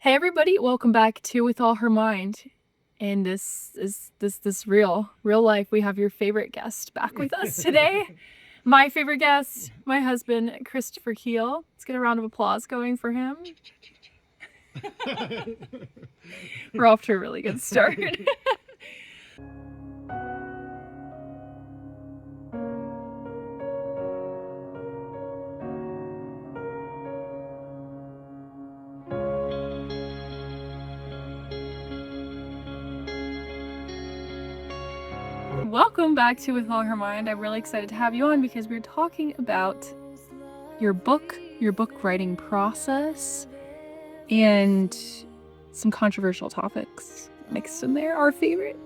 Hey everybody, welcome back to With All Her Mind. And this is this real life. We have your favorite guest back with us today. My favorite guest, my husband, Christopher Kuehl. Let's get a round of applause going for him. We're off to a really good start. Welcome back to With All Her Mind. I'm really excited to have you on because we're talking about your book writing process, and some controversial topics mixed in there. Our favorite.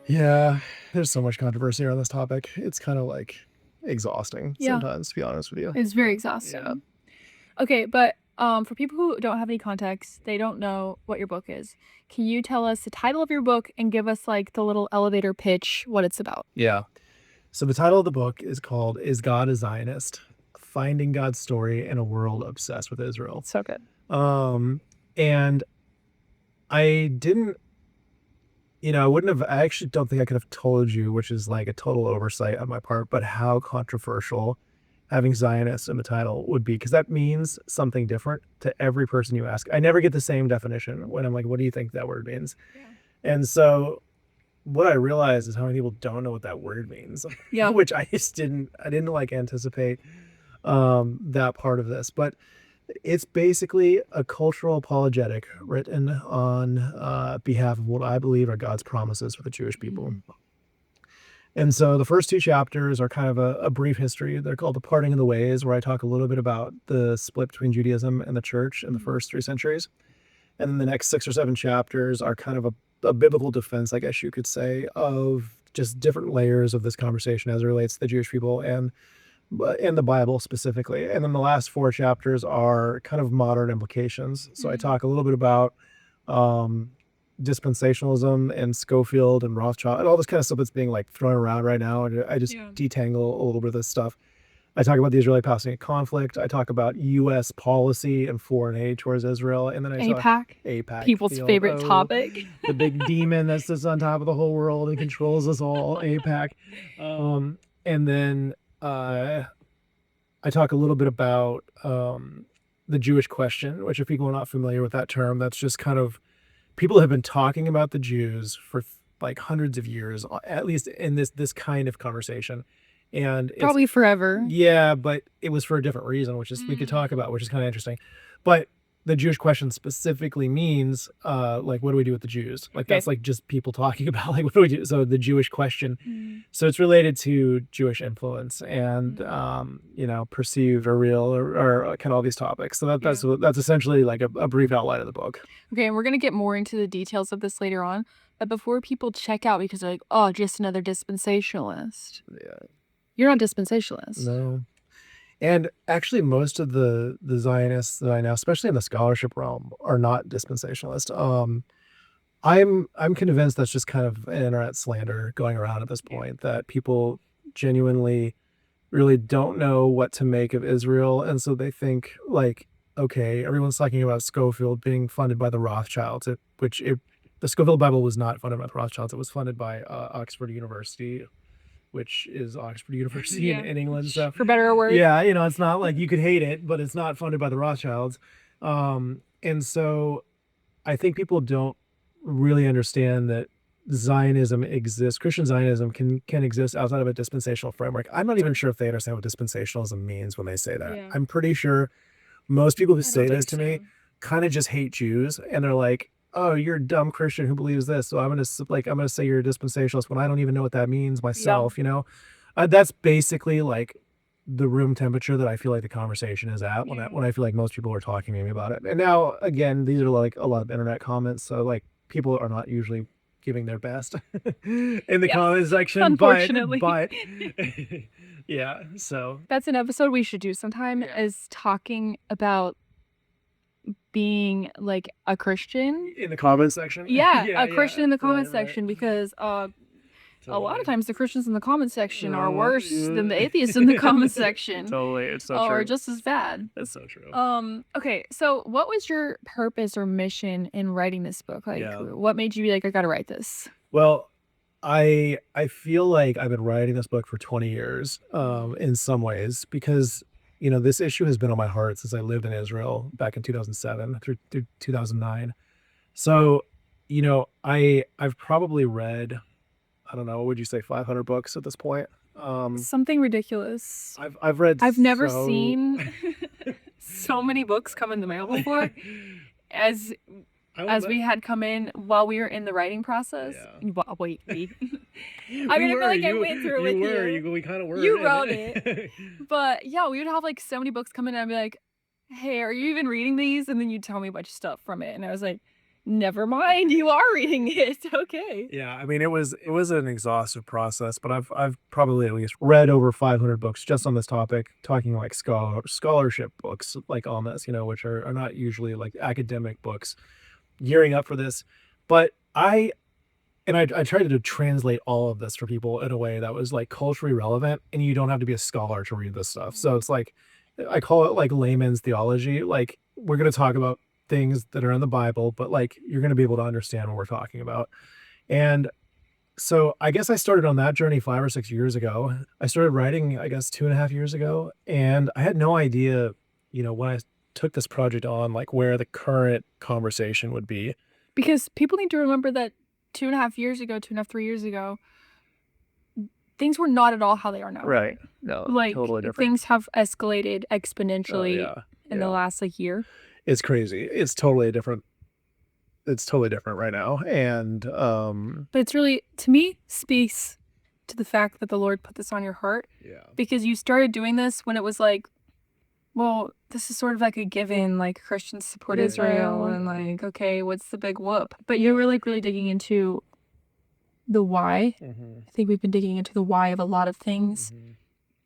Yeah, there's so much controversy around this topic. It's kind of like exhausting sometimes, to be honest with you. It's very exhausting. Yeah. Okay, but for people who don't have any context, they don't know what your book is. Can you tell us the title of your book and give us like the little elevator pitch, what it's about? Yeah. So the title of the book is called "Is God a Zionist? Finding God's Story in a World Obsessed with Israel." So good. And I didn't, I actually don't think I could have told you, which is like a total oversight on my part, but how controversial having Zionist in the title would be, because that means something different to every person you ask. I never get the same definition when I'm like, what do you think that word means? Yeah. And so what I realized is how many people don't know what that word means. Yeah. Which I didn't like anticipate that part of this. But it's basically a cultural apologetic written on behalf of what I believe are God's promises for the Jewish people. Mm-hmm. And so the first two chapters are kind of a brief history. They're called The Parting of the Ways, where I talk a little bit about the split between Judaism and the church in the first 3 centuries. And then the next 6 or 7 chapters are kind of a biblical defense, I guess you could say, of just different layers of this conversation as it relates to the Jewish people and the Bible specifically. And then the last 4 chapters are kind of modern implications. So I talk a little bit about dispensationalism and Schofield and Rothschild and all this kind of stuff that's being like thrown around right now. And I just detangle a little bit of this stuff. I talk about the Israeli-Palestinian conflict. I talk about U.S. policy and foreign aid towards Israel. And then I talk AIPAC. People's favorite topic. The big demon that sits on top of the whole world and controls us all, AIPAC. And then I talk a little bit about the Jewish question, which if people are not familiar with that term, that's just kind of, people have been talking about the Jews for like hundreds of years, at least in this kind of conversation. And probably forever. Yeah, but it was for a different reason, which is we could talk about, which is kind of interesting. But the Jewish question specifically means like, what do we do with the Jews? Like, that's like just people talking about like, what do we do? So the Jewish question. So it's related to Jewish influence and perceived or real or kind of all these topics. So that's essentially like a brief outline of the book. Okay, and we're gonna get more into the details of this later on. But before people check out because they're like, oh, just another dispensationalist. Yeah. You're not dispensationalist. No. And actually, most of the Zionists that I know, especially in the scholarship realm, are not dispensationalist. I'm convinced that's just kind of an internet slander going around at this point, that people genuinely really don't know what to make of Israel. And so they think like, okay, everyone's talking about Schofield being funded by the Rothschilds, the Schofield Bible was not funded by the Rothschilds. It was funded by Oxford University, which is Oxford University in England. So for better or worse. Yeah, it's not like you could hate it, but it's not funded by the Rothschilds. And so I think people don't really understand that Zionism exists. Christian Zionism can exist outside of a dispensational framework. I'm not even sure if they understand what dispensationalism means when they say that. Yeah. I'm pretty sure most people who say this to me kind of just hate Jews, and they're like, oh, you're a dumb Christian who believes this, so I'm gonna say you're a dispensationalist when I don't even know what that means myself. Yeah. That's basically like the room temperature that I feel like the conversation is at when I feel like most people are talking to me about it. And now again, these are like a lot of internet comments, so like people are not usually giving their best in the comment section, unfortunately. But yeah, so that's an episode we should do sometime, is talking about being like a Christian in the comment section. Yeah, a Christian in the comment section, because a lot of times the Christians in the comment section are Oh, worse yeah. than the atheists in the comment section. Totally, it's so Or true. just as bad. It's so true. Okay, so what was your purpose or mission in writing this book? Like, Yeah. what made you be like, I gotta write this? Well, I feel like I've been writing this book for 20 years, in some ways, because this issue has been on my heart since I lived in Israel back in 2007 through 2009. So, I've probably read, I don't know, what would you say, 500 books at this point? Something ridiculous. I've read. I've never seen so many books come in the mail before as we had come in while we were in the writing process. Yeah. Wait, we. I mean, I feel like I went through it with you. We kind of were. You wrote it. But yeah, we would have like so many books come in and I'd be like, hey, are you even reading these? And then you'd tell me a bunch of stuff from it. And I was like, never mind, you are reading it. Okay. Yeah, I mean, it was an exhaustive process, but I've probably at least read over 500 books just on this topic, talking like scholarship books like on this, which are not usually like academic books, gearing up for this. But I tried to translate all of this for people in a way that was like culturally relevant, and you don't have to be a scholar to read this stuff. So it's like, I call it like layman's theology. Like, we're going to talk about things that are in the Bible, but like, you're going to be able to understand what we're talking about. And so I guess I started on that journey 5 or 6 years ago. I started writing, I guess, 2.5 years ago. And I had no idea, when I took this project on, like where the current conversation would be. Because people need to remember that 2.5 years ago, 3 years ago, things were not at all how they are now. Right. No, like, totally different. Things have escalated exponentially in the last like year. It's crazy. It's totally different. It's totally different right now. And but it's really, to me, speaks to the fact that the Lord put this on your heart. Yeah. Because you started doing this when it was like, well, this is sort of like a given, like Christians support Israel, and like, okay, what's the big whoop? But you were like really digging into the why. I think we've been digging into the why of a lot of things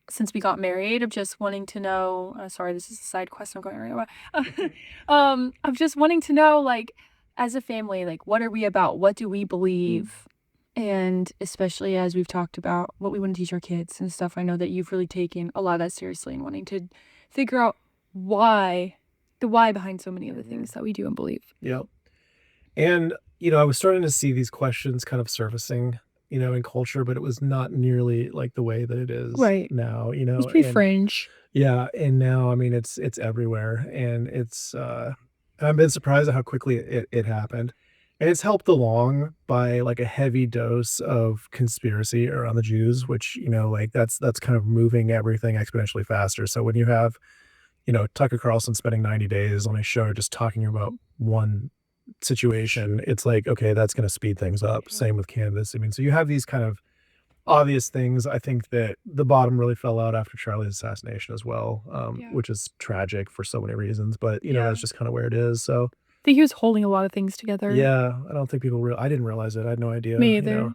since we got married, of just wanting to know, sorry, this is a side quest I'm going right now. Of just wanting to know, like, as a family, like, what are we about? What do we believe? And especially as we've talked about what we want to teach our kids and stuff, I know that you've really taken a lot of that seriously and wanting to figure out the why behind so many of the things that we do and believe. Yep. And, I was starting to see these questions kind of surfacing, in culture, but it was not nearly like the way that it is now, It's pretty fringe. Yeah. And now, I mean, it's everywhere, and it's, and I've been surprised at how quickly it happened. And it's helped along by like a heavy dose of conspiracy around the Jews, which, like that's kind of moving everything exponentially faster. So when you have, Tucker Carlson spending 90 days on a show just talking about one situation, it's like, okay, that's going to speed things up. Same with Canvas. I mean, so you have these kind of obvious things. I think that the bottom really fell out after Charlie's assassination as well, which is tragic for so many reasons, but that's just kind of where it is. So I think he was holding a lot of things together. Yeah, I don't think people I didn't realize it. I had no idea. Me either.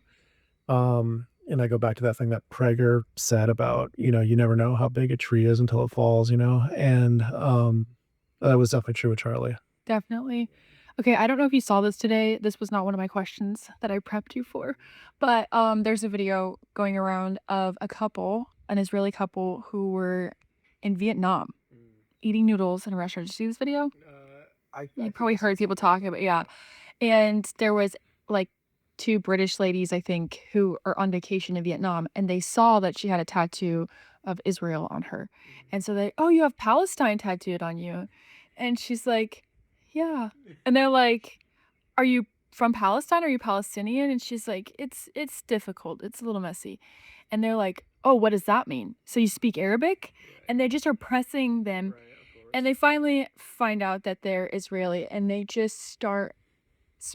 And I go back to that thing that Prager said about, you never know how big a tree is until it falls, and that was definitely true with Charlie. Definitely. Okay, I don't know if you saw this today. This was not one of my questions that I prepped you for, but there's a video going around of an Israeli couple who were in Vietnam eating noodles in a restaurant. Did you see this video? You probably heard people talking about, yeah. And there was like 2 British ladies, I think, who are on vacation in Vietnam, and they saw that she had a tattoo of Israel on her. And so oh, you have Palestine tattooed on you. And she's like, yeah. And they're like, are you from Palestine? Are you Palestinian? And she's like, it's difficult. It's a little messy. And they're like, oh, what does that mean? So you speak Arabic? And they just are pressing them. And they finally find out that they're Israeli, and they just start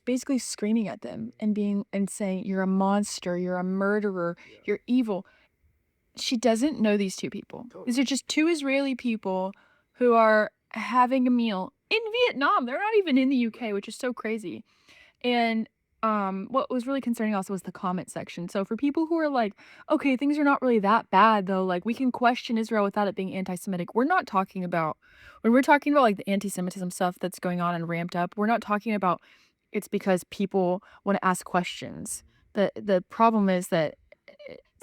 basically screaming at them and saying, you're a monster, you're a murderer, you're evil. She doesn't know these 2 people. These are just 2 Israeli people who are having a meal in Vietnam. They're not even in the UK, which is so crazy. And what was really concerning also was the comment section. So for people who are like, okay, things are not really that bad though, like we can question Israel without it being anti-Semitic. When we're talking about like the anti-Semitism stuff that's going on and ramped up, we're not talking about it's because people want to ask questions. The problem is that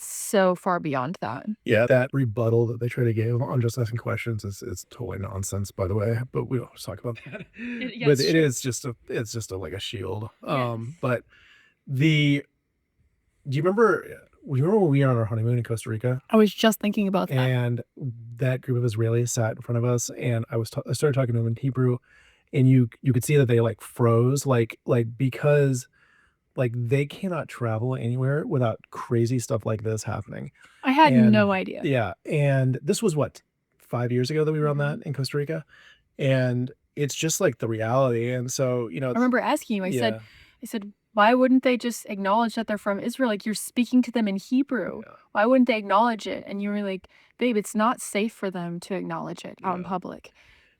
so far beyond that. Yeah, that rebuttal that they try to give on just asking questions is totally nonsense, by the way. But we don't talk about that. But it is just a like a shield. But the do you remember when we were on our honeymoon in Costa Rica? I was just thinking about that. And that group of Israelis sat in front of us, and I started talking to them in Hebrew, and you could see that they like froze, like because like they cannot travel anywhere without crazy stuff like this happening. I had no idea. Yeah, and this was what 5 years ago that we were on that in Costa Rica, and it's just like the reality. And so I remember asking you. I said, why wouldn't they just acknowledge that they're from Israel? Like, you're speaking to them in Hebrew. Yeah. Why wouldn't they acknowledge it? And you were like, babe, it's not safe for them to acknowledge it out in public.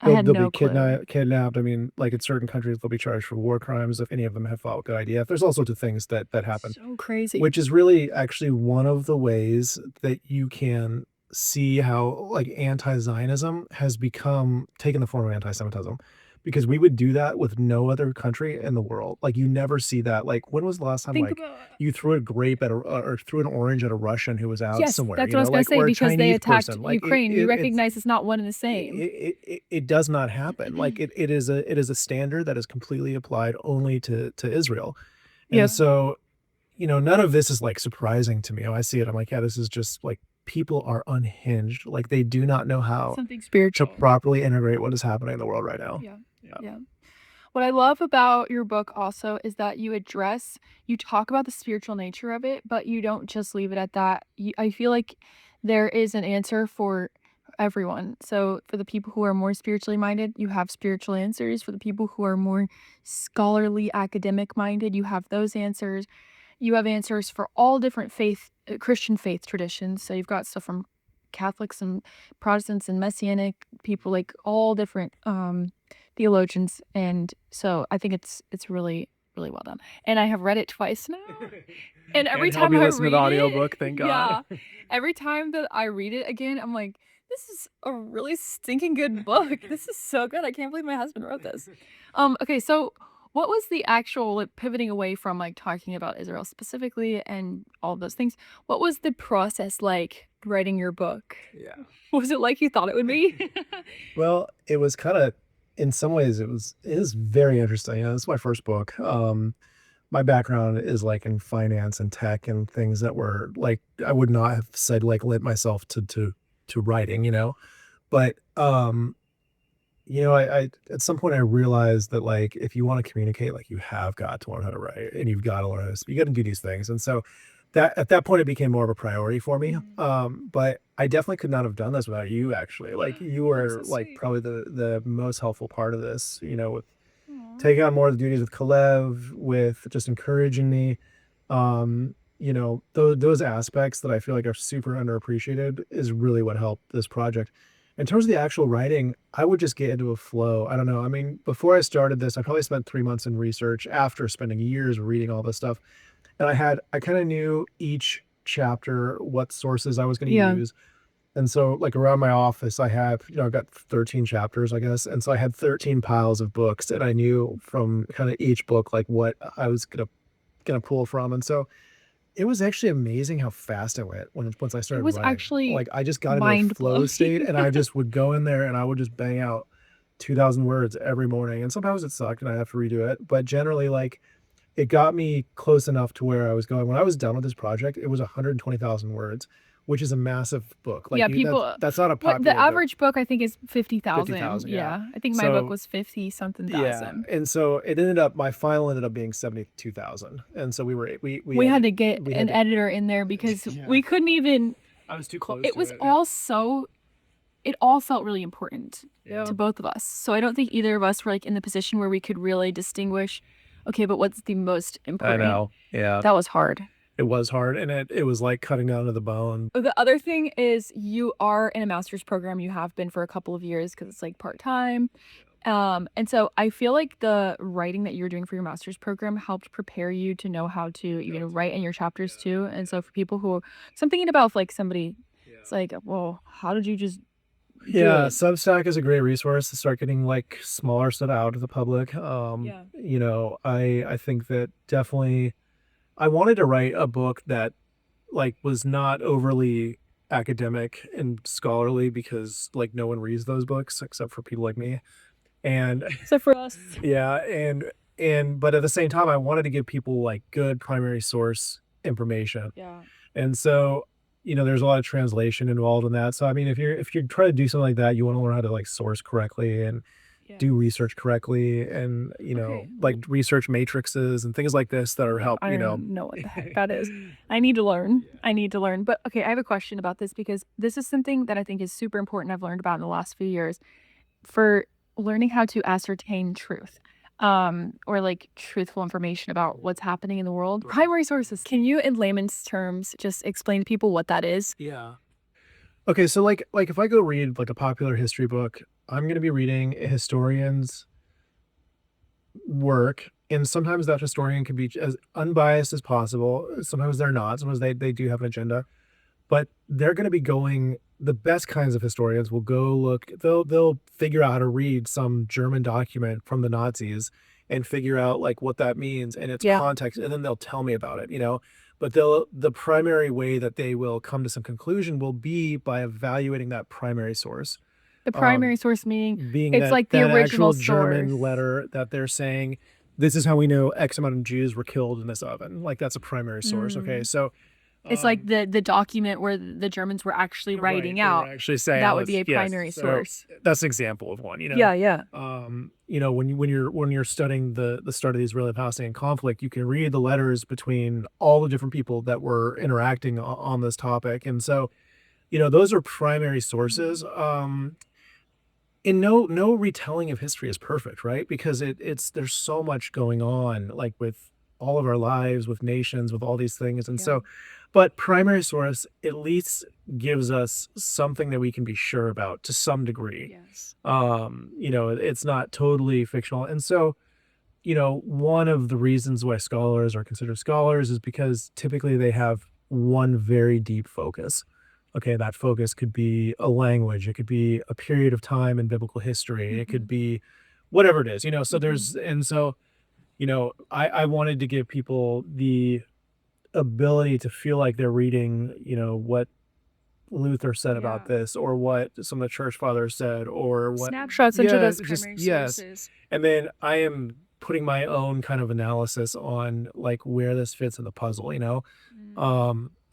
They'll be kidnapped. I mean, like in certain countries, they'll be charged for war crimes if any of them have fought with the IDF. There's all sorts of things that happen. So crazy. Which is really actually one of the ways that you can see how like anti-Zionism has taken the form of anti-Semitism. Because we would do that with no other country in the world. Like you never see that. Like when was the last time you threw a grape at or threw an orange at a Russian who was out somewhere? That's what I was going to say, because they attacked Ukraine. You recognize it's not one and the same. It does not happen. Like it is a standard that is completely applied only to Israel. And so, none of this is like surprising to me. I see it. I'm like, yeah, this is just like people are unhinged. Like they do not know how to properly integrate what is happening in the world right now. Yeah. What I love about your book also is that you talk about the spiritual nature of it, but you don't just leave it at that. I feel like there is an answer for everyone. So for the people who are more spiritually minded, you have spiritual answers. For the people who are more scholarly, academic minded, you have those answers. You have answers for all different Christian faith traditions. So you've got stuff from Catholics and Protestants and Messianic people, like all different theologians. And so I think it's really, really well done. And I have read it twice now. And every time I listen to the audiobook, thank God. Yeah, every time that I read it again, I'm like, this is a really stinking good book. This is so good. I can't believe my husband wrote this. Okay, so what was the actual pivoting away from like talking about Israel specifically and all of those things? What was the process like writing your book? Yeah. Was it like you thought it would be? Well, it was kind of, in some ways, it is very interesting. This is my first book. My background is like in finance and tech and things that were like, I would not have said like lent myself to writing, but I at some point I realized that like if you want to communicate, like you have got to learn how to write, and you've got to learn how to, you got to do these things. And so that at that point it became more of a priority for me. But I definitely could not have done this without you, actually. Like you were like probably the most helpful part of this, with taking on more of the duties with Kuehl, with just encouraging me. Those aspects that I feel like are super underappreciated is really what helped this project. In terms of the actual writing, I would just get into a flow. I don't know. I mean, before I started this, I probably spent 3 months in research after spending years reading all this stuff. And I kind of knew each chapter, what sources I was going to use. And so like around my office, I have, I've got 13 chapters, I guess. And so I had 13 piles of books, and I knew from kind of each book, like what I was going to pull from. And so it was actually amazing how fast I went once I started writing. Actually like I just got into a flow state, and I just would go in there and I would just bang out 2,000 words every morning. And sometimes it sucked and I have to redo it, but generally like it got me close enough to where I was going. When I was done with this project, it was 120,000 words, which is a massive book. Like that's not a popular the average book I think is 50,000. Yeah. I think my book was 50 something thousand. Yeah. And so it my final ended up being 72,000. And so we had to get an editor in there because we couldn't even. I was too close. It was all it all felt really important to both of us. So I don't think either of us were like in the position where we could really distinguish, okay, but what's the most important? I know. Yeah. That was hard. It was hard, and it was like cutting down to the bone. The other thing is you are in a master's program. You have been for a couple of years because it's like part-time. And so I feel like the writing that you're doing for your master's program helped prepare you to know how to even write in your chapters too. And so for people who, so I'm thinking about if like somebody, it's like, well, how did you just Substack is a great resource to start getting like smaller stuff out to the public. I think that definitely I wanted to write a book that like was not overly academic and scholarly because like no one reads those books except for people like me. And So for us, yeah, and but at the same time I wanted to give people like good primary source information. yeah, And so, there's a lot of translation involved in that. So I mean, if you're trying to do something like that, you want to learn how to like source correctly and yeah. do research correctly and, Okay. like research matrices and things like this that are help, I don't know what the heck that is. I need to learn. I need to learn. But okay, I have a question about this because this is something that I think is super important I've learned about in the last few years for learning how to ascertain truth. Or like truthful information about what's happening in the world. Right. Primary sources. Can you, in layman's terms, just explain to people what that is? Yeah. Okay, so like if I go read like a popular history book, I'm going to be reading a historian's work, and sometimes that historian can be as unbiased as possible. Sometimes they're not. Sometimes they do have an agenda, but they're going to be going. The best kinds of historians will go look. They'll figure out how to read some German document from the Nazis and figure out like what that means and its Yeah. context, and then they'll tell me about it. But the primary way that they will come to some conclusion will be by evaluating that primary source. The primary source meaning Being it's that like the that original actual German source. letter that they're saying, this is how we know X amount of Jews were killed in this oven. Like that's a primary source. Okay, so It's like the document where the Germans were actually right, writing they were out. actually saying That would be a yes. primary So source. that's an example of one. Yeah, yeah. When you're studying the start of the Israeli-Palestinian conflict, you can read the letters between all the different people that were interacting on this topic, and so those are primary sources. And no retelling of history is perfect, right? Because there's so much going on, like with all of our lives, with nations, with all these things. And Yeah. so, but primary source at least gives us something that we can be sure about to some degree. Yes. It's not totally fictional. And so, one of the reasons why scholars are considered scholars is because typically they have one very deep focus. Okay, that focus could be a language, it could be a period of time in biblical history, it could be whatever it is, so I wanted to give people the ability to feel like they're reading, what Luther said about this, or what some of the church fathers said, or what Snapshots into those just primary yes. sources. And then I am putting my own kind of analysis on like where this fits in the puzzle.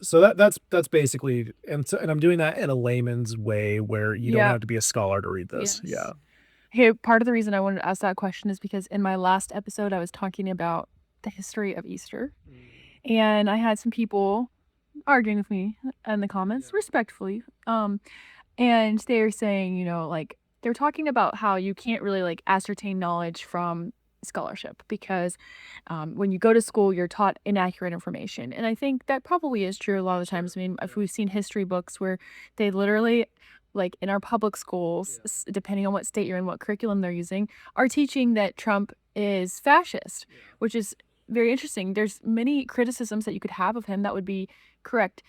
So that's basically, and I'm doing that in a layman's way where you don't have to be a scholar to read this. Yes. Yeah. Hey, part of the reason I wanted to ask that question is because in my last episode, I was talking about the history of Easter. And I had some people arguing with me in the comments respectfully. And they were saying, like they were talking about how you can't really like ascertain knowledge from scholarship because when you go to school, you're taught inaccurate information. And I think that probably is true a lot of the times. I mean, if we've seen history books where they literally, like in our public schools, depending on what state you're in, what curriculum they're using, are teaching that Trump is fascist, which is very interesting. There's many criticisms that you could have of him that would be correct.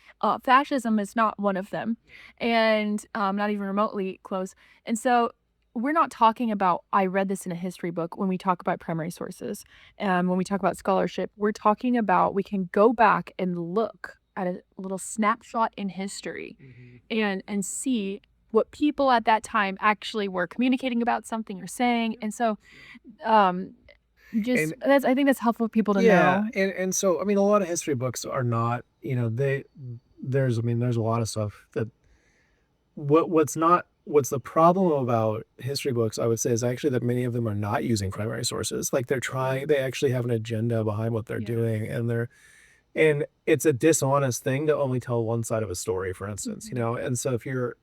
Fascism is not one of them, and not even remotely close. And so we're not talking about, I read this in a history book when we talk about primary sources. When we talk about scholarship, we're talking about we can go back and look at a little snapshot in history and see what people at that time actually were communicating about something or saying. And so I think that's helpful for people to know. And so I mean a lot of history books are not, there's a lot of stuff that what's the problem about history books, I would say, is actually that many of them are not using primary sources. Like they actually have an agenda behind what they're doing, and it's a dishonest thing to only tell one side of a story, for instance, and so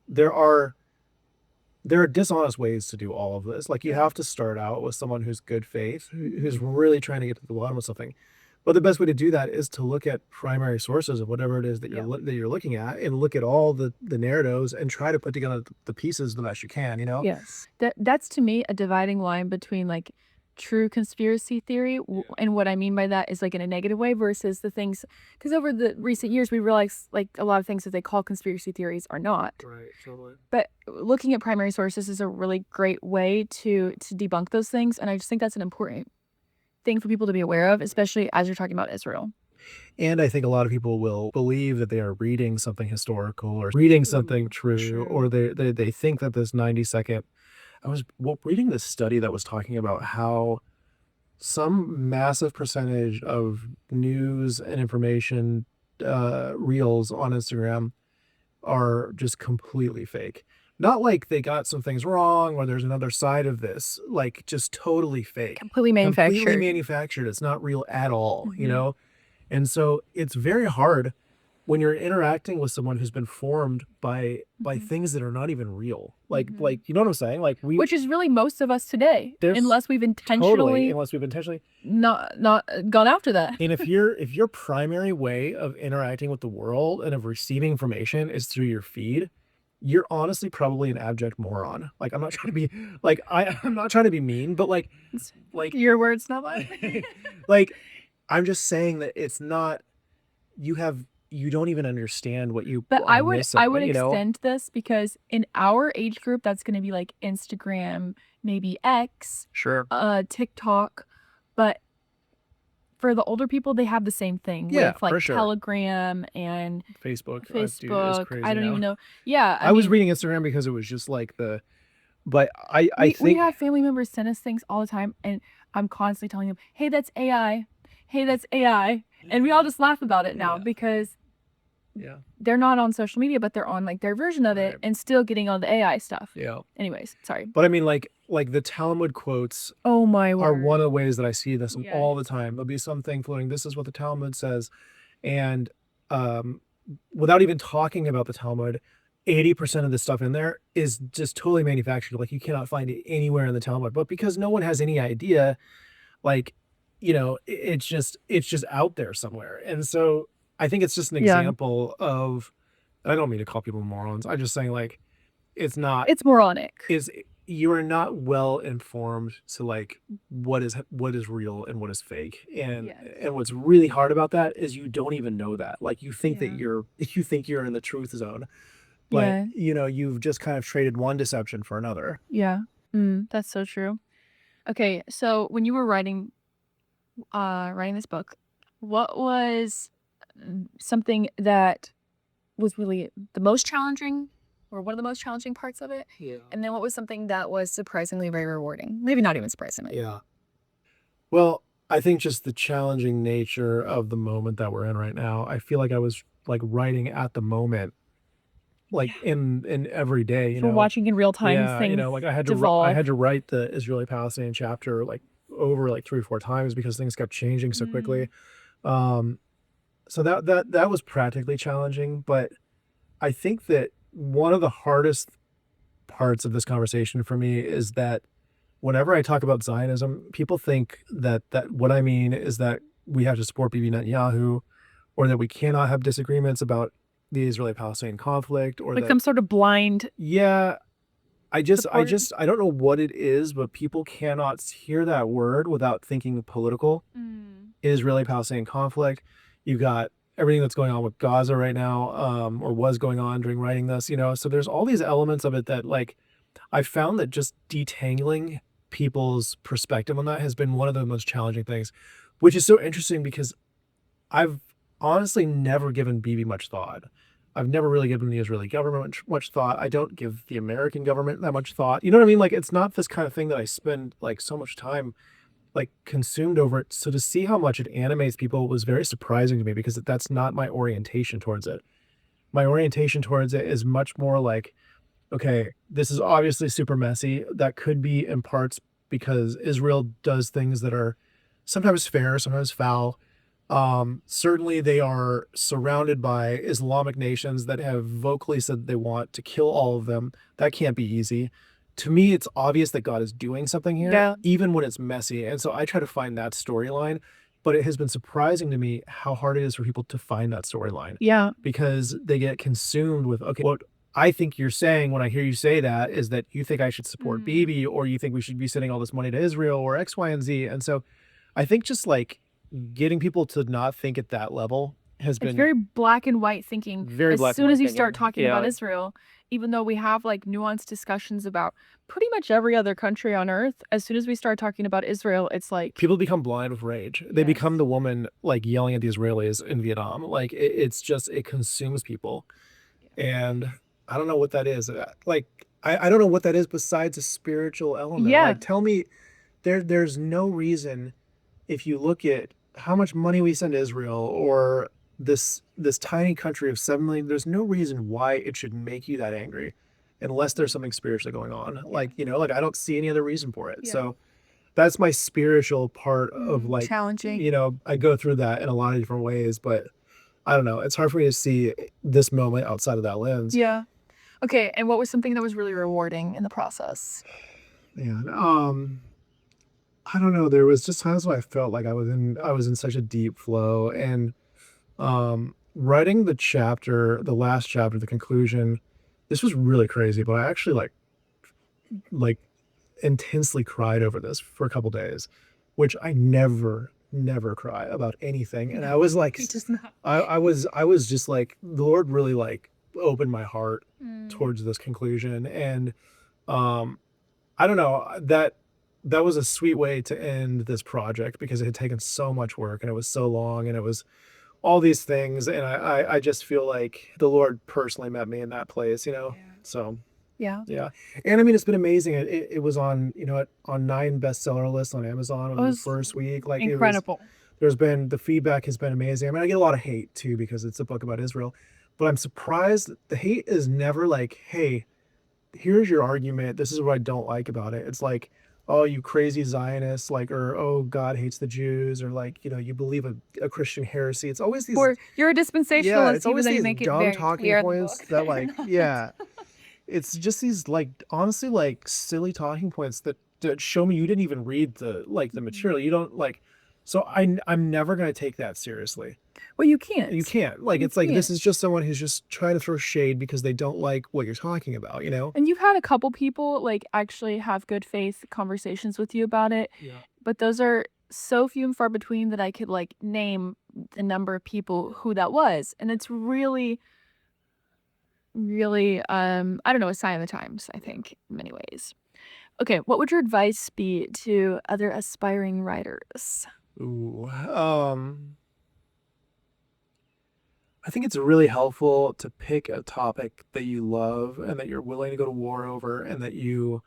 there are dishonest ways to do all of this. Like you have to start out with someone who's good faith, who's really trying to get to the bottom of something. But the best way to do that is to look at primary sources of whatever it is that you're looking at, and look at all the narratives and try to put together the pieces the best you can. Yes. That's to me a dividing line between like true conspiracy theory, and what I mean by that is like in a negative way versus the things, because over the recent years we realized like a lot of things that they call conspiracy theories are not. Right, totally. But looking at primary sources is a really great way to debunk those things, and I just think that's an important thing for people to be aware of, especially as you're talking about Israel. And I think a lot of people will believe that they are reading something historical or reading something true, or they think that this 90-second. I was reading this study that was talking about how some massive percentage of news and information reels on Instagram are just completely fake. Not like they got some things wrong or there's another side of this, like just totally fake. Completely manufactured. Completely manufactured. It's not real at all, you know? And so it's very hard when you're interacting with someone who's been formed by things that are not even real. Like you know what I'm saying? Like which is really most of us today, unless we've intentionally not gone after that. And if your primary way of interacting with the world and of receiving information is through your feed, you're honestly probably an abject moron. Like I'm not trying to be like I'm not trying to be mean, but like your words, not mine. Like I'm just saying that it's not you don't even understand what you. But I would extend this, because in our age group, that's going to be like Instagram, maybe X, TikTok, but for the older people, they have the same thing with like Telegram and Facebook. I don't even know. Yeah, I was reading Instagram because it was just like but I think we have family members send us things all the time, and I'm constantly telling them, "Hey, that's AI. Hey, that's AI," and we all just laugh about it now because they're not on social media, but they're on like their version of it and still getting all the AI stuff. Yeah. Anyways, sorry. But I mean, like the Talmud quotes. Oh my word. Are one of the ways that I see this all the time. There'll be something floating. This is what the Talmud says, and without even talking about the Talmud, 80% of the stuff in there is just totally manufactured. Like you cannot find it anywhere in the Talmud. But because no one has any idea, like, you know, it's just out there somewhere. And so I think it's just an example of, I don't mean to call people morons. I'm just saying, like, it's moronic. You are not well informed to like what is real and what is fake. And what's really hard about that is you don't even know that. Like you think that you're in the truth zone. But you know, you've just kind of traded one deception for another. Yeah. That's so true. Okay, so when you were writing this book, what was something that was really the most challenging, or one of the most challenging parts of it? Yeah. And then what was something that was surprisingly very rewarding? Maybe not even surprisingly. Yeah. Well, I think just the challenging nature of the moment that we're in right now. I feel like I was like writing at the moment, like in every day, you know, watching in real time things. You know, like I had to write the Israeli-Palestinian chapter like over like 3 or 4 times because things kept changing so quickly. So that was practically challenging, but I think that one of the hardest parts of this conversation for me is that whenever I talk about Zionism, people think that what I mean is that we have to support Bibi Netanyahu, or that we cannot have disagreements about the Israeli-Palestinian conflict, or like some sort of blind. Yeah. I don't know what it is, but people cannot hear that word without thinking political. Israeli-Palestinian conflict. You've got everything that's going on with Gaza right now, or was going on during writing this, you know. So there's all these elements of it that, like, I found that just detangling people's perspective on that has been one of the most challenging things, which is so interesting because I've honestly never given Bibi much thought. I've never really given the Israeli government much thought. I don't give the American government that much thought. You know what I mean? Like, it's not this kind of thing that I spend like so much time like consumed over it. So to see how much it animates people was very surprising to me, because that's not my orientation towards it. My orientation towards it is much more like, okay, this is obviously super messy. That could be in parts because Israel does things that are sometimes fair, sometimes foul. Certainly they are surrounded by Islamic nations that have vocally said they want to kill all of them. That can't be easy. To me, it's obvious that God is doing something here, even when it's messy. And so I try to find that storyline, but it has been surprising to me how hard it is for people to find that storyline. Yeah. Because they get consumed with, okay, what I think you're saying when I hear you say that is that you think I should support Bibi, or you think we should be sending all this money to Israel, or X, Y, and Z. And so I think just like getting people to not think at that level has It's been very black and white thinking. very As black and soon white as you thinking. start talking Yeah. about Israel, even though we have like nuanced discussions about pretty much every other country on earth, as soon as we start talking about Israel, it's like People become blind with rage. They Yes. become the woman like yelling at the Israelis in Vietnam. Like it's just, it consumes people. And I don't know what that is. Like I don't know what that is besides a spiritual element. Yeah. Like tell me, there's no reason, if you look at how much money we send to Israel or this tiny country of 7 million, there's no reason why it should make you that angry unless there's something spiritually going on. Like, you know, like I don't see any other reason for it. Yeah. So that's my spiritual part of like, challenging. you know, I go through that in a lot of different ways, but I don't know. It's hard for me to see this moment outside of that lens. Yeah. Okay, and what was something that was really rewarding in the process? Yeah. I don't know. There was just times where I felt like I was in such a deep flow, and writing the last chapter, the conclusion, this was really crazy, but I actually like intensely cried over this for a couple days, which I never cry about anything. And I was like, I was just like, the Lord really like opened my heart towards this conclusion. And I don't know, that was a sweet way to end this project because it had taken so much work and it was so long and it was all these things. And I just feel like the Lord personally met me in that place, you know? So Yeah. yeah. And I mean, it's been amazing. It was on, you know, on 9 bestseller lists on Amazon on the first week. Like incredible. The feedback has been amazing. I mean, I get a lot of hate too because it's a book about Israel, but I'm surprised that the hate is never like, hey, here's your argument. This is what I don't like about it. It's like, oh, you crazy Zionists, like, or oh, God hates the Jews, or like, you know, you believe a Christian heresy. It's always these, Or you're a dispensationalist, yeah, it's even always though you these make it dumb very talking clear in the points book. that like, yeah, it's just these like honestly like silly talking points that show me you didn't even read the material. You don't like, so I'm never gonna take that seriously. Well, you can't. You can't. Like, it's like, this is just someone who's just trying to throw shade because they don't like what you're talking about, you know? And you've had a couple people like actually have good faith conversations with you about it. Yeah. But those are so few and far between that I could like name the number of people who that was. And it's really, really, I don't know, a sign of the times, I think, in many ways. Okay, what would your advice be to other aspiring writers? Ooh, I think it's really helpful to pick a topic that you love and that you're willing to go to war over and that you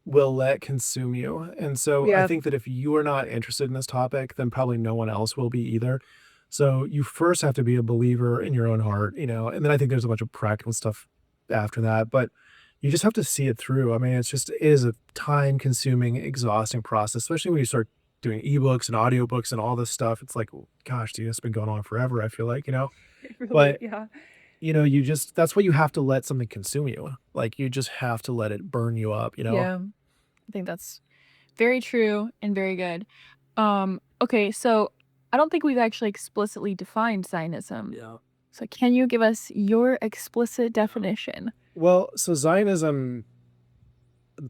will let consume you. And so I think that if you are not interested in this topic, then probably no one else will be either. So you first have to be a believer in your own heart, you know, and then I think there's a bunch of practical stuff after that, but you just have to see it through. I mean, it is a time consuming, exhausting process, especially when you start doing ebooks and audiobooks and all this stuff. It's like, gosh, dude, it's been going on forever, I feel like, you know? Really, But yeah. you know, that's why you have to let something consume you. Like you just have to let it burn you up, you know? Yeah. I think that's very true and very good. Okay, so I don't think we've actually explicitly defined Zionism. Yeah. So can you give us your explicit definition? Well, so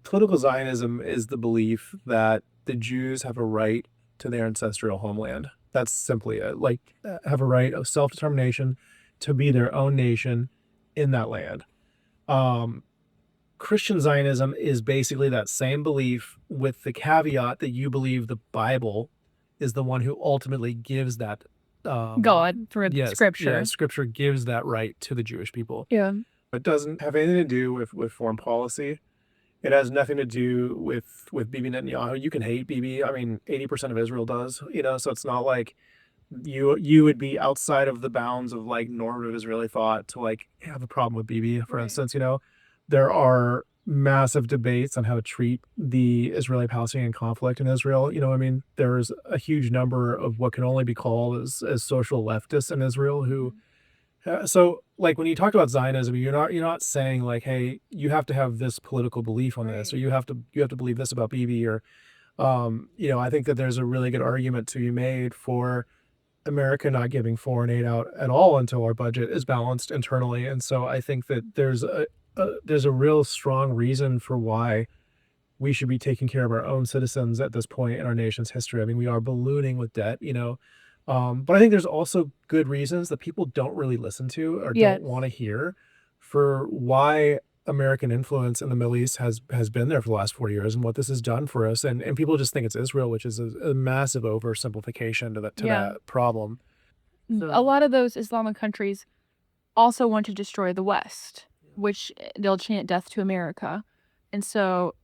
political Zionism is the belief that the Jews have a right to their ancestral homeland. That's simply it. Like, have a right of self-determination to be their own nation in that land. Christian Zionism is basically that same belief with the caveat that you believe the Bible is the one who ultimately gives that God through Scripture. Yeah, Scripture gives that right to the Jewish people. Yeah. It doesn't have anything to do with foreign policy. It has nothing to do with Bibi Netanyahu. You can hate Bibi. I mean, 80% of Israel does, you know, so it's not like you would be outside of the bounds of like normative Israeli thought to like have a problem with Bibi, for instance, you know. There are massive debates on how to treat the Israeli-Palestinian conflict in Israel. You know, I mean, there's a huge number of what can only be called as social leftists in Israel who so like when you talk about Zionism, you're not saying like, hey, you have to have this political belief on this, or you have to believe this about Bibi, or you know, I think that there's a really good argument to be made for America not giving foreign aid out at all until our budget is balanced internally. And so I think that there's a real strong reason for why we should be taking care of our own citizens at this point in our nation's history. I mean, we are ballooning with debt, you know. But I think there's also good reasons that people don't really listen to or Yes. don't want to hear for why American influence in the Middle East has been there for the last 40 years and what this has done for us. And people just think it's Israel, which is a massive oversimplification to that problem. A lot of those Islamic countries also want to destroy the West, which they'll chant death to America. And so,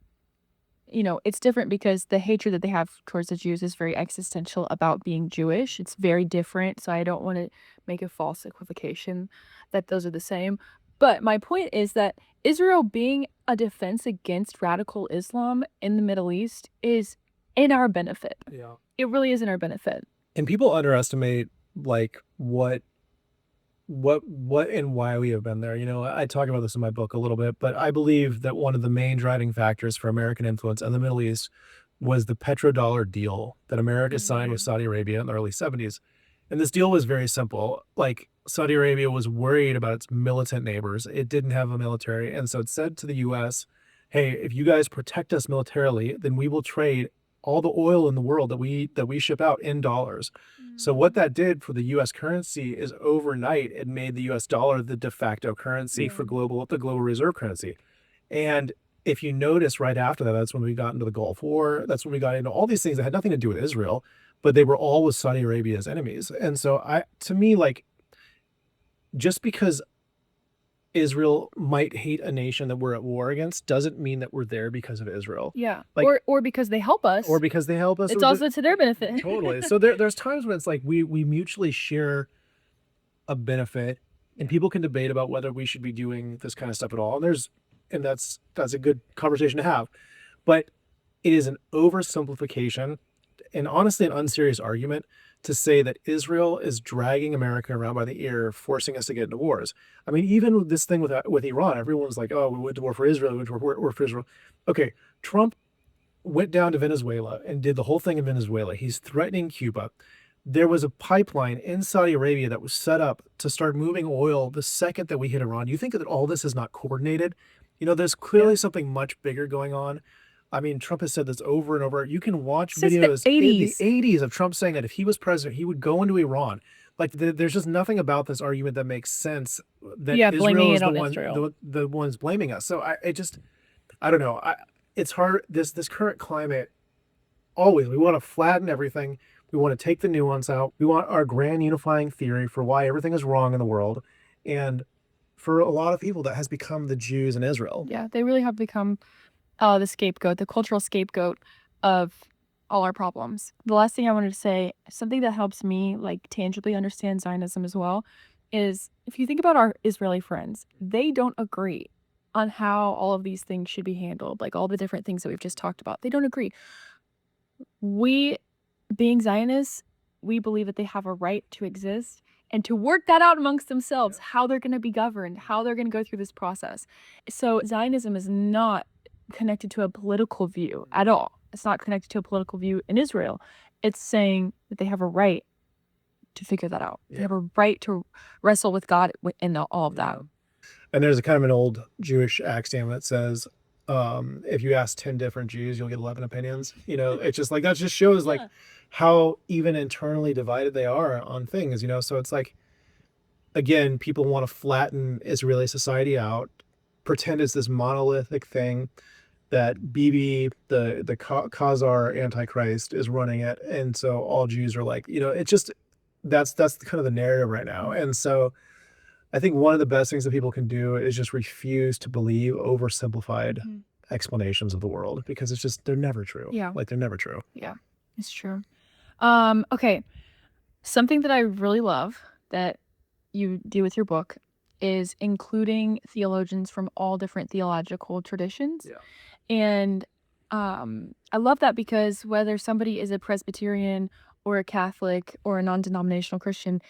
it's different because the hatred that they have towards the Jews is very existential about being Jewish. It's very different. So I don't want to make a false equivocation that those are the same. But my point is that Israel being a defense against radical Islam in the Middle East is in our benefit. Yeah. It really is in our benefit. And people underestimate like what and why we have been there. I talk about this in my book a little bit, but I believe that one of the main driving factors for American influence in the Middle East was the petrodollar deal that America signed with Saudi Arabia in the early 70s. And this deal was very simple. Like, Saudi Arabia was worried about its militant neighbors. It didn't have a military. And so it said to the US, hey, if you guys protect us militarily, then we will trade all the oil in the world that we ship out in dollars. So what that did for the US currency is overnight it made the US dollar the de facto currency for the global reserve currency. And if you notice right after that, that's when we got into the Gulf War. That's when we got into all these things that had nothing to do with Israel, but they were all with Saudi Arabia's enemies. And so to me, like, just because Israel might hate a nation that we're at war against doesn't mean that we're there because of Israel. Yeah. Like, or because they help us. Or because they help us. It's also to their benefit. Totally. So there's times when it's like we mutually share a benefit, and people can debate about whether we should be doing this kind of stuff at all. And that's a good conversation to have. But it is an oversimplification and honestly an unserious argument to say that Israel is dragging America around by the ear, forcing us to get into wars. I mean, even with this thing with Iran, everyone's like, oh, we went to war for Israel, we went to war for Israel. Okay, Trump went down to Venezuela and did the whole thing in Venezuela. He's threatening Cuba. There was a pipeline in Saudi Arabia that was set up to start moving oil the second that we hit Iran. You think that all this is not coordinated? There's clearly something much bigger going on. I mean, Trump has said this over and over. You can watch videos in the 80s of Trump saying that if he was president, he would go into Iran. Like, there's just nothing about this argument that makes sense. That Israel is the ones blaming us. So I don't know. It's hard. This current climate, always, we want to flatten everything. We want to take the nuance out. We want our grand unifying theory for why everything is wrong in the world. And for a lot of people, that has become the Jews in Israel. Yeah, they really have become the scapegoat, the cultural scapegoat of all our problems. The last thing I wanted to say, something that helps me like tangibly understand Zionism as well, is if you think about our Israeli friends, they don't agree on how all of these things should be handled, like all the different things that we've just talked about. They don't agree. We, being Zionists, we believe that they have a right to exist and to work that out amongst themselves, how they're going to be governed, how they're going to go through this process. So Zionism is not connected to a political view at all. It's not connected to a political view in Israel. It's saying that they have a right to figure that out. They have a right to wrestle with God in all of that. And there's a kind of an old Jewish axiom that says, if you ask 10 different Jews, you'll get 11 opinions. It's just like, that just shows like how even internally divided they are on things, So it's like, again, people want to flatten Israeli society out, pretend it's this monolithic thing that Bibi, the Khazar Antichrist, is running it. And so all Jews are like, it's just, that's kind of the narrative right now. And so I think one of the best things that people can do is just refuse to believe oversimplified explanations of the world, because it's just, they're never true. Yeah. Like, they're never true. Yeah, it's true. Okay. Something that I really love that you do with your book is including theologians from all different theological traditions. Yeah. And I love that because whether somebody is a Presbyterian or a Catholic or a non-denominational Christian,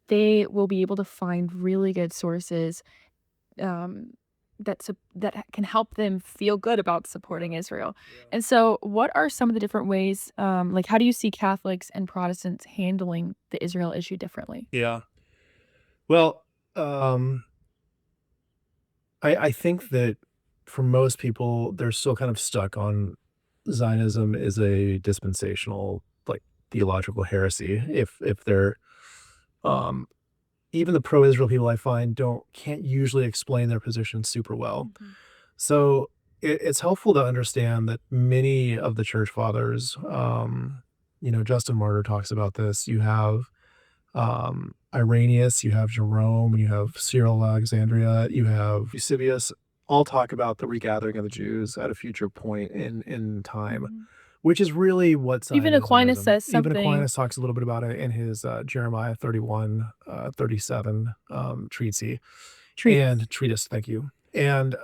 they will be able to find really good sources that can help them feel good about supporting Israel. Yeah. And so what are some of the different ways, like how do you see Catholics and Protestants handling the Israel issue differently? Yeah. Well, I think that for most people, they're still kind of stuck on Zionism is a dispensational like theological heresy if they're even the pro-Israel people I find can't usually explain their position super well. So it's helpful to understand that many of the church fathers, Justin Martyr talks about this. You have Irenaeus, you have Jerome, you have Cyril of Alexandria, you have Eusebius, all talk about the regathering of the Jews at a future point in time, which is really what Zionism Even Aquinas is. says something. Even Aquinas talks a little bit about it in his Jeremiah 31, 37 treatise. Thank you. And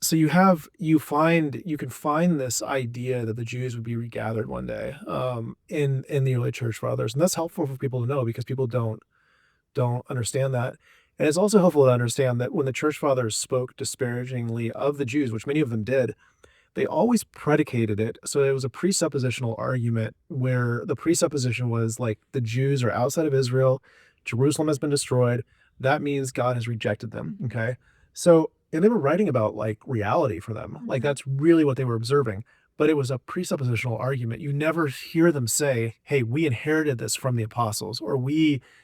so you can find this idea that the Jews would be regathered one day in the early church fathers, and that's helpful for people to know because people don't understand that. And it's also helpful to understand that when the church fathers spoke disparagingly of the Jews, which many of them did, they always predicated it. So it was a presuppositional argument where the presupposition was like the Jews are outside of Israel, Jerusalem has been destroyed. That means God has rejected them. Okay. So, and they were writing about like reality for them. Like that's really what they were observing. But it was a presuppositional argument. You never hear them say, hey, we inherited this from the apostles, or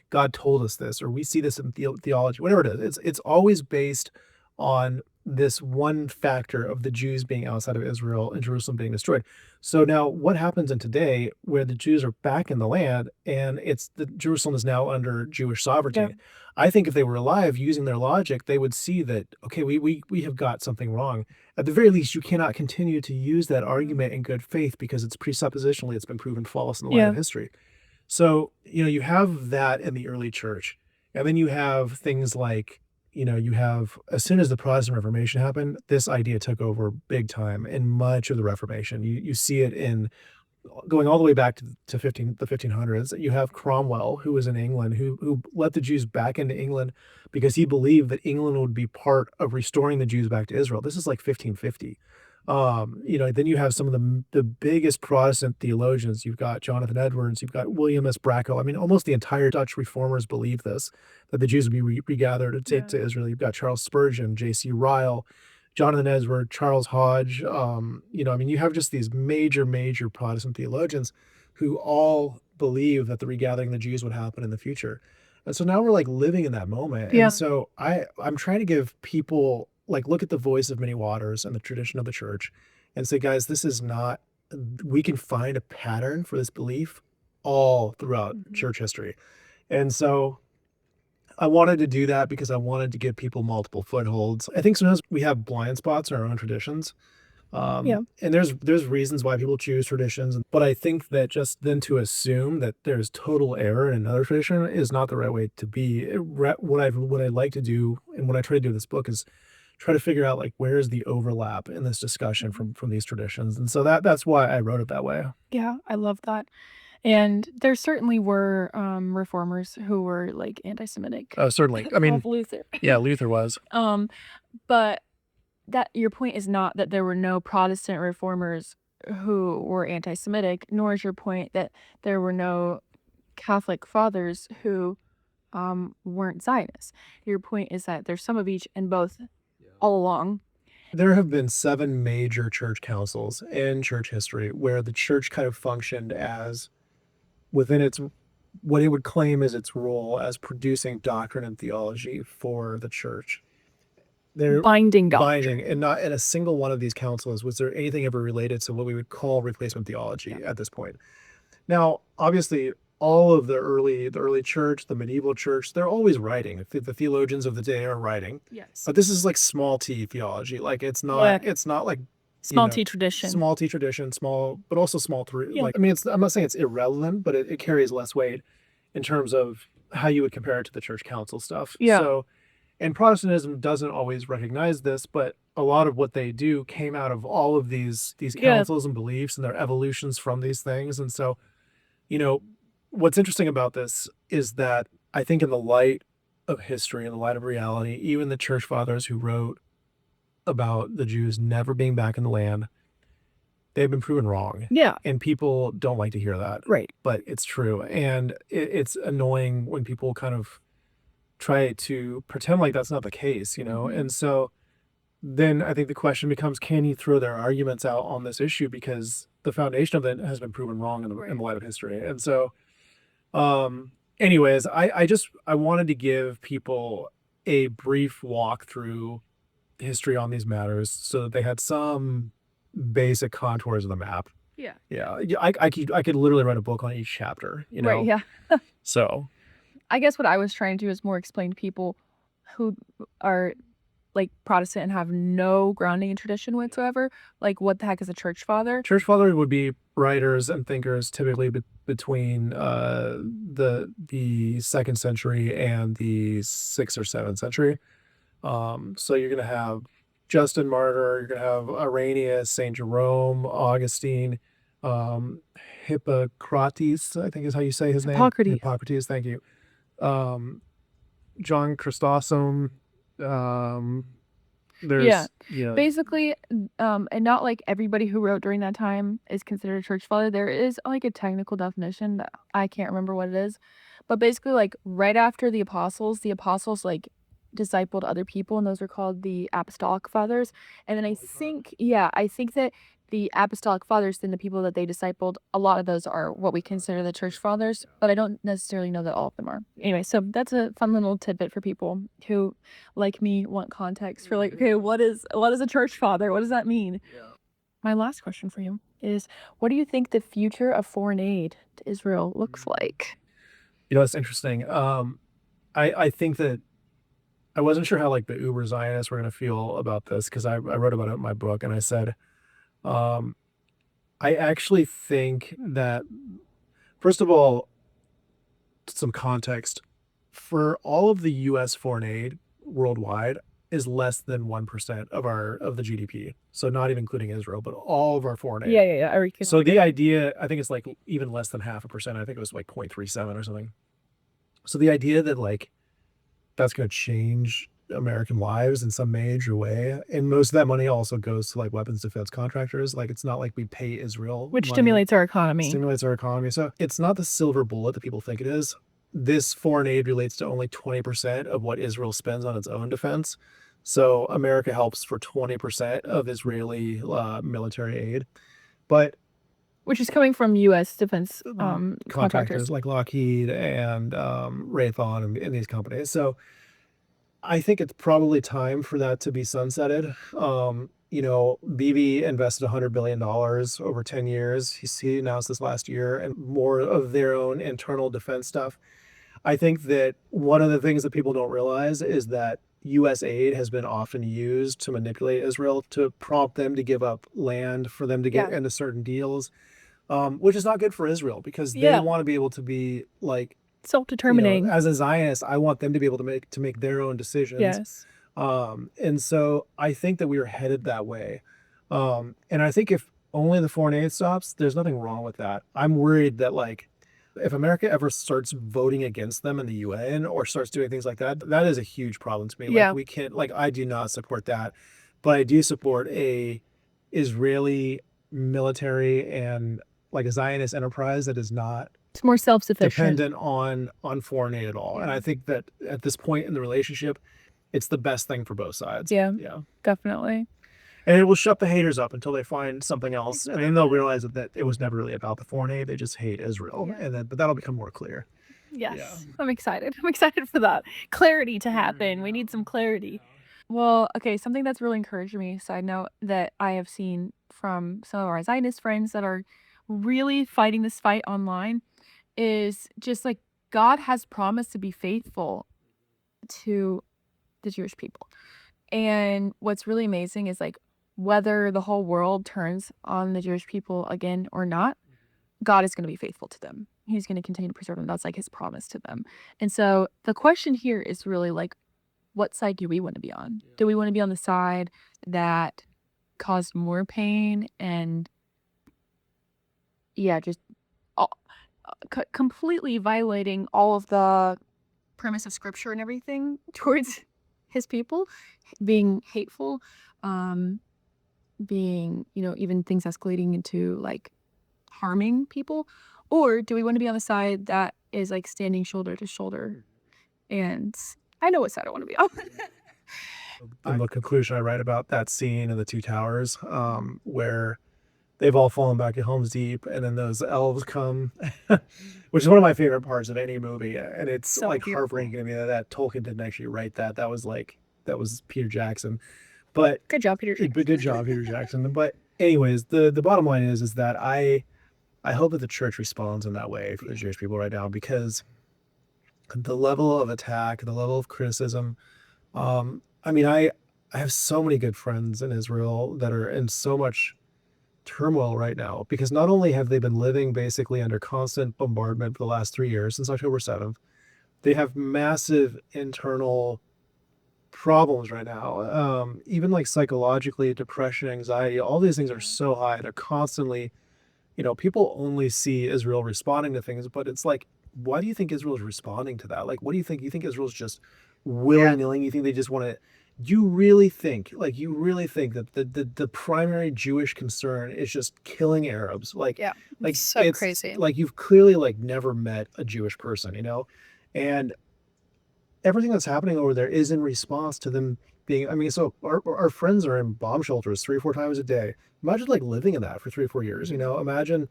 God told us this, or we see this in theology, whatever it is. It's always based on this one factor of the Jews being outside of Israel and Jerusalem being destroyed. So now what happens in today where the Jews are back in the land and Jerusalem is now under Jewish sovereignty? Yeah. I think if they were alive using their logic, they would see that, okay, we have got something wrong. At the very least, you cannot continue to use that argument in good faith because it's presuppositionally, it's been proven false in the light of history. So, you have that in the early church. And then you have things like, as soon as the Protestant Reformation happened, this idea took over big time in much of the Reformation. You see it in going all the way back to the 1500s. You have Cromwell, who was in England, who let the Jews back into England because he believed that England would be part of restoring the Jews back to Israel. This is like 1550. Then you have some of the biggest Protestant theologians. You've got Jonathan Edwards, you've got William S. Bracco. I mean, almost the entire Dutch reformers believe this, that the Jews would be regathered to Israel. You've got Charles Spurgeon, J.C. Ryle, Jonathan Edwards, Charles Hodge. You have just these major Protestant theologians who all believe that the regathering of the Jews would happen in the future. And so now we're like living in that moment. Yeah. And so I'm trying to give people look at the voice of many waters and the tradition of the church and say, guys, this is not, we can find a pattern for this belief all throughout church history. And so I wanted to do that because I wanted to give people multiple footholds. I think sometimes we have blind spots in our own traditions. And there's reasons why people choose traditions, but I think that just then to assume that there's total error in another tradition is not the right way to be. What I like to do and what I try to do in this book is try to figure out where is the overlap in this discussion from these traditions. And so that's why I wrote it that way. Yeah, I love that. And there certainly were reformers who were anti-Semitic. Oh, certainly. I mean, Luther. Yeah, Luther was. But that your point is not that there were no Protestant reformers who were anti-Semitic, nor is your point that there were no Catholic fathers who weren't Zionists. Your point is that there's some of each and both all along. There have been 7 major church councils in church history where the church kind of functioned as within its what it would claim is its role as producing doctrine and theology for the church. They're binding doctrine. And not in a single one of these councils was there anything ever related to what we would call replacement theology at this point. Now, obviously, all of the early church, the medieval church, they're always writing. The theologians of the day are writing. Yes. But this is small t theology. It's not small t tradition. Small t tradition, but also small t. I'm not saying it's irrelevant, but it carries less weight in terms of how you would compare it to the church council stuff. Yeah. So, and Protestantism doesn't always recognize this, but a lot of what they do came out of all of these councils and beliefs and their evolutions from these things. And so, what's interesting about this is that I think in the light of history, in the light of reality, even the church fathers who wrote about the Jews never being back in the land, they've been proven wrong. Yeah. And people don't like to hear that. Right. But it's true. And it's annoying when people kind of try to pretend like that's not the case, And so then I think the question becomes, can you throw their arguments out on this issue? Because the foundation of it has been proven wrong in the light of history. And so, anyways, I wanted to give people a brief walk through history on these matters so that they had some basic contours of the map. Yeah. Yeah. I could literally write a book on each chapter, you know? Right, yeah. So I guess what I was trying to do is more explain to people who are like Protestant and have no grounding in tradition whatsoever, like what the heck is a church father? church fathers would be writers and thinkers typically between the 2nd century and the 6th or 7th century. So you're going to have Justin Martyr, you're going to have Irenaeus, Saint Jerome, Augustine, Hippocrates, I think is how you say his name. Hippocrates, thank you. John Chrysostom. There's basically, and not like everybody who wrote during that time is considered a church father. There is like a technical definition that I can't remember what it is, but basically like right after the apostles like discipled other people, and those are called the apostolic fathers. And then I think that the apostolic fathers, then the people that they discipled, a lot of those are what we consider the church fathers, but I don't necessarily know that all of them are. Anyway, so that's a fun little tidbit for people who, like me, want context for like, okay, what is a church father? What does that mean? My last question for you is, what do you think the future of foreign aid to Israel looks like? It's interesting. I think that I wasn't sure how like the uber Zionists were going to feel about this, because I wrote about it in my book, and I said, I actually think that, first of all, some context, for all of the U.S. foreign aid worldwide is less than 1% of the GDP. So not even including Israel, but all of our foreign aid. Yeah. So the idea, I think it's like even less than 0.5%. I think it was like 0.37 or something. So the idea that like that's going to change American lives in some major way, and most of that money also goes to like weapons defense contractors. Like, it's not like we pay Israel, which money. stimulates our economy. So it's not the silver bullet that people think it is. This foreign aid relates to only 20% of what Israel spends on its own defense. So America helps for 20% of Israeli military aid, but which is coming from U.S. defense contractors like Lockheed and Raytheon and these companies. So I think it's probably time for that to be sunsetted. BB invested $100 billion over 10 years. He announced this last year, and more of their own internal defense stuff. I think that one of the things that people don't realize is that U.S. aid has been often used to manipulate Israel, to prompt them to give up land for them to get into certain deals, which is not good for Israel, because they want to be able to be like self-determining. As a Zionist, I want them to be able to make their own decisions. Yes. And so I think that we are headed that way. And I think if only the foreign aid stops, there's nothing wrong with that. I'm worried that like if America ever starts voting against them in the UN or starts doing things like that, that is a huge problem to me. Like, we can't, like, I do not support that, but I do support a Israeli military and like a Zionist enterprise that is not, it's more self-sufficient, dependent on foreign aid at all. And I think that at this point in the relationship, it's the best thing for both sides. Yeah, definitely. And it will shut the haters up until they find something else, and then they'll realize that it was never really about the foreign aid. They just hate Israel, but that'll become more clear. Yes, I'm excited. I'm excited for that clarity to happen. We need some clarity. Well, okay, something that's really encouraged me, side note, that I have seen from some of our Zionist friends that are really fighting this fight online, is just like God has promised to be faithful to the Jewish people. And what's really amazing is like whether the whole world turns on the Jewish people again or not, God is going to be faithful to them. He's going to continue to preserve them. That's like his promise to them. And so the question here is really like, what side do we want to be on? Do we want to be on the side that caused more pain and just completely violating all of the premise of scripture and everything towards his people, being hateful, being, even things escalating into like harming people? Or do we want to be on the side that is like standing shoulder to shoulder? And I know what side I want to be on. In the conclusion, I write about that scene in the Two Towers, where they've all fallen back at Helm's Deep, and then those elves come, which is one of my favorite parts of any movie, and it's So like beautiful. heartbreaking. I mean, that Tolkien didn't actually write that. That was Peter Jackson, but Good job, Peter Jackson. good job, Peter Jackson. But anyways, the bottom line is that I hope that the church responds in that way for the Jewish people right now, because the level of attack, the level of criticism. I mean, I have so many good friends in Israel that are in so much turmoil right now, because not only have they been living basically under constant bombardment for the last 3 years since October 7th, they have massive internal problems right now. Even like psychologically, depression, anxiety, all these things are so high. They're constantly, people only see Israel responding to things, but it's like, why do you think Israel is responding to that? Like, what do you think? You think Israel's just willy-nilly? You think they just want to? You really think that the primary Jewish concern is just killing Arabs? Like, Yeah, like so it's crazy. like you've clearly like never met a Jewish person, and everything that's happening over there is in response to them being. I mean, so our friends are in bomb shelters 3 or 4 times a day. Imagine like living in that for 3 or 4 years. Imagine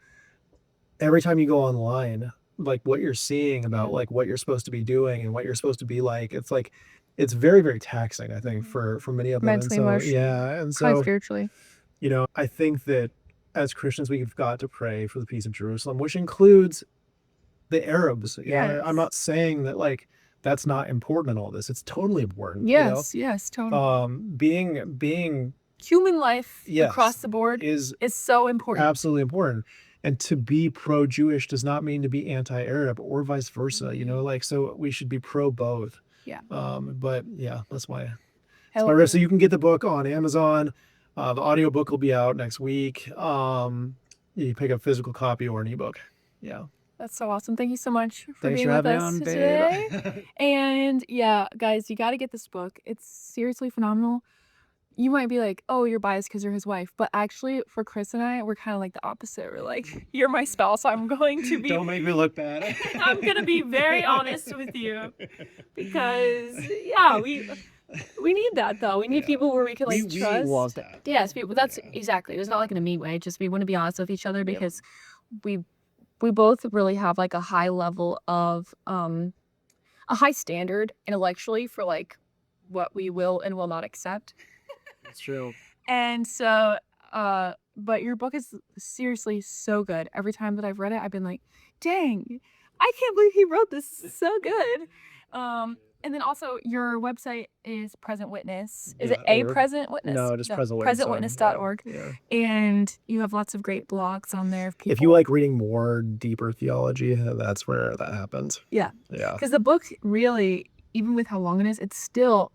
every time you go online, like what you're seeing about like what you're supposed to be doing and what you're supposed to be like. It's like it's very, very taxing, I think, for many of them. Mentally, emotionally, And probably so spiritually. I think that as Christians we've got to pray for the peace of Jerusalem, which includes the Arabs. Yes. I'm not saying that like that's not important in all this. It's totally important. Yes, totally. Being Human life Yes, across the board is so important. absolutely important. And to be pro-Jewish does not mean to be anti-Arab or vice versa. Like, so we should be pro both. Yeah. But yeah, that's my Hell riff. So yeah. you can get the book on Amazon. The audiobook will be out next week. You pick up a physical copy or an ebook. Yeah. That's so awesome. Thank you so much for Thanks being for with having me us on, today. babe. And yeah, guys, you got to get this book. It's seriously phenomenal. You might be like, oh, you're biased because you're his wife. But actually, for Chris and I, we're kind of like the opposite. We're like, you're my spouse. I'm going to be. Don't make me look bad. I'm going to be very honest with you. Because, yeah, we need that, though. We need people where we can, like, trust. Yes, that's exactly. It's not like in a mean way. Just we want to be honest with each other, because we both really have like a high level of a high standard intellectually for like what we will and will not accept. That's true. And so, but your book is seriously so good. Every time that I've read it, I've been like, dang, I can't believe he wrote this so good. And then also your website is Present Witness. Is it a Present Witness? No, just Present Witness. PresentWitness.org. Yeah. And you have lots of great blogs on there. If you like reading more deeper theology, that's where that happens. Yeah. Yeah. Because the book really, even with how long it is, it's still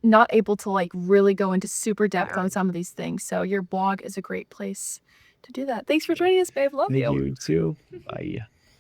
not able to like really go into super depth on some of these things. So your blog is a great place to do that. Thanks for joining us, babe. Love you. Thank you too. Bye.